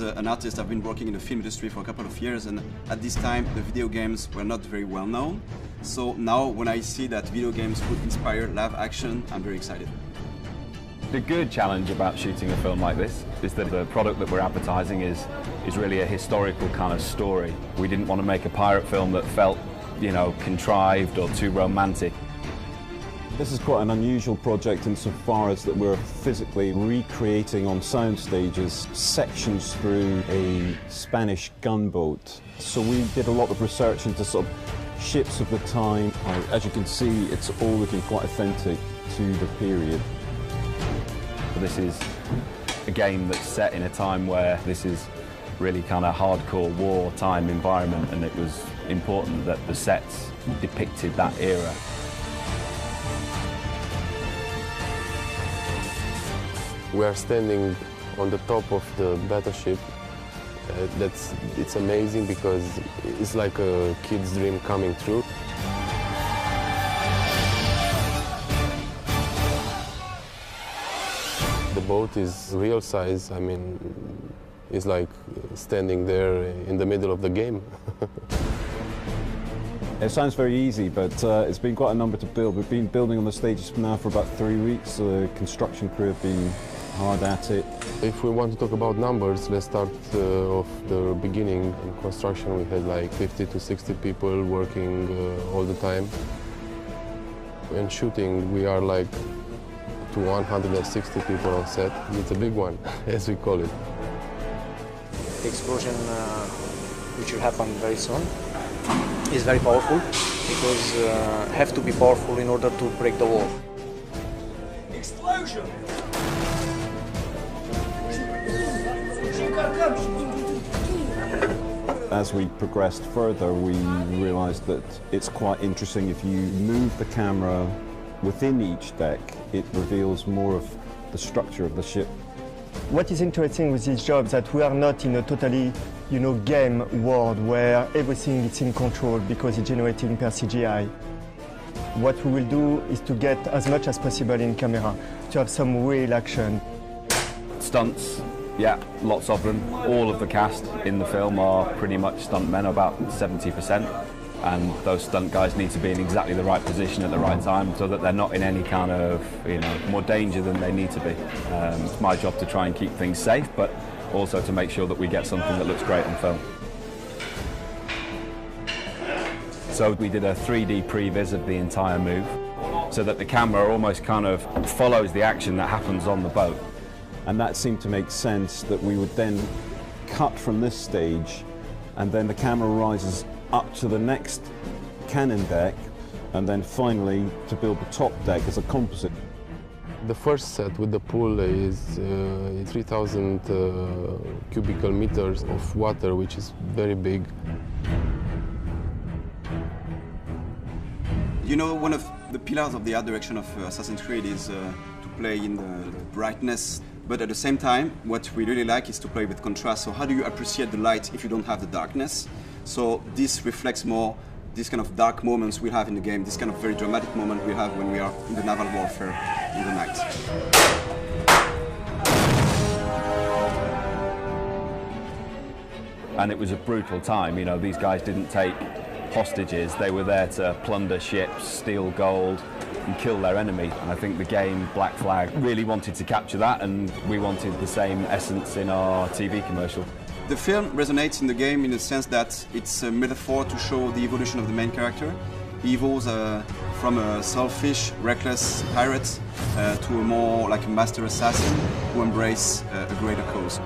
as an artist, I've been working in the film industry for a couple of years, and at this time the video games were not very well known. So now when I see that video games could inspire live action, I'm very excited. The good challenge about shooting a film like this is that the product that we're advertising is really a historical kind of story. We didn't want to make a pirate film that felt, you know, contrived or too romantic. This is quite an unusual project insofar as that we're physically recreating on sound stages sections through a Spanish gunboat. So we did a lot of research into sort of ships of the time. As you can see, it's all looking quite authentic to the period. This is a game that's set in a time where this is really kind of hardcore wartime environment, and it was important that the sets depicted that era. We are standing on the top of the battleship. It's amazing because it's like a kid's dream coming true. The boat is real size. I mean, it's like standing there in the middle of the game. It sounds very easy, but it's been quite a number to build. We've been building on the stages now for about 3 weeks. The construction crew have been hard at it. If we want to talk about numbers, let's start off the beginning. In construction, we had like 50 to 60 people working all the time. In shooting, we are like to 160 people on set. It's a big one, as we call it. The explosion, which will happen very soon, is very powerful because have to be powerful in order to break the wall. Explosion! As we progressed further, we realized that it's quite interesting if you move the camera within each deck, it reveals more of the structure of the ship. What is interesting with this job is that we are not in a totally, game world where everything is in control because it's generating per CGI. What we will do is to get as much as possible in camera, to have some real action. Stunts, yeah, lots of them. All of the cast in the film are pretty much stuntmen, about 70%. And those stunt guys need to be in exactly the right position at the right time so that they're not in any kind of, more danger than they need to be. It's my job to try and keep things safe, but also to make sure that we get something that looks great on film. So we did a 3D previs of the entire move so that the camera almost kind of follows the action that happens on the boat. And that seemed to make sense that we would then cut from this stage and then the camera rises up to the next cannon deck, and then finally to build the top deck as a composite. The first set with the pool is 3,000 cubical meters of water, which is very big. One of the pillars of the art direction of Assassin's Creed is to play in the brightness, but at the same time, what we really like is to play with contrast. So how do you appreciate the light if you don't have the darkness? So this reflects more this kind of dark moments we have in the game, this kind of very dramatic moment we have when we are in the naval warfare in the night. And it was a brutal time, these guys didn't take hostages, they were there to plunder ships, steal gold and kill their enemy. And I think the game Black Flag really wanted to capture that, and we wanted the same essence in our TV commercial. The film resonates in the game in the sense that it's a metaphor to show the evolution of the main character. He evolves from a selfish, reckless pirate to a more like a master assassin who embraces a greater cause.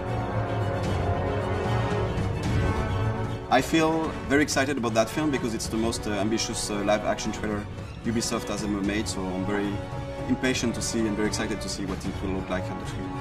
I feel very excited about that film because it's the most ambitious live-action trailer Ubisoft has ever made, so I'm very impatient to see and very excited to see what it will look like on the screen.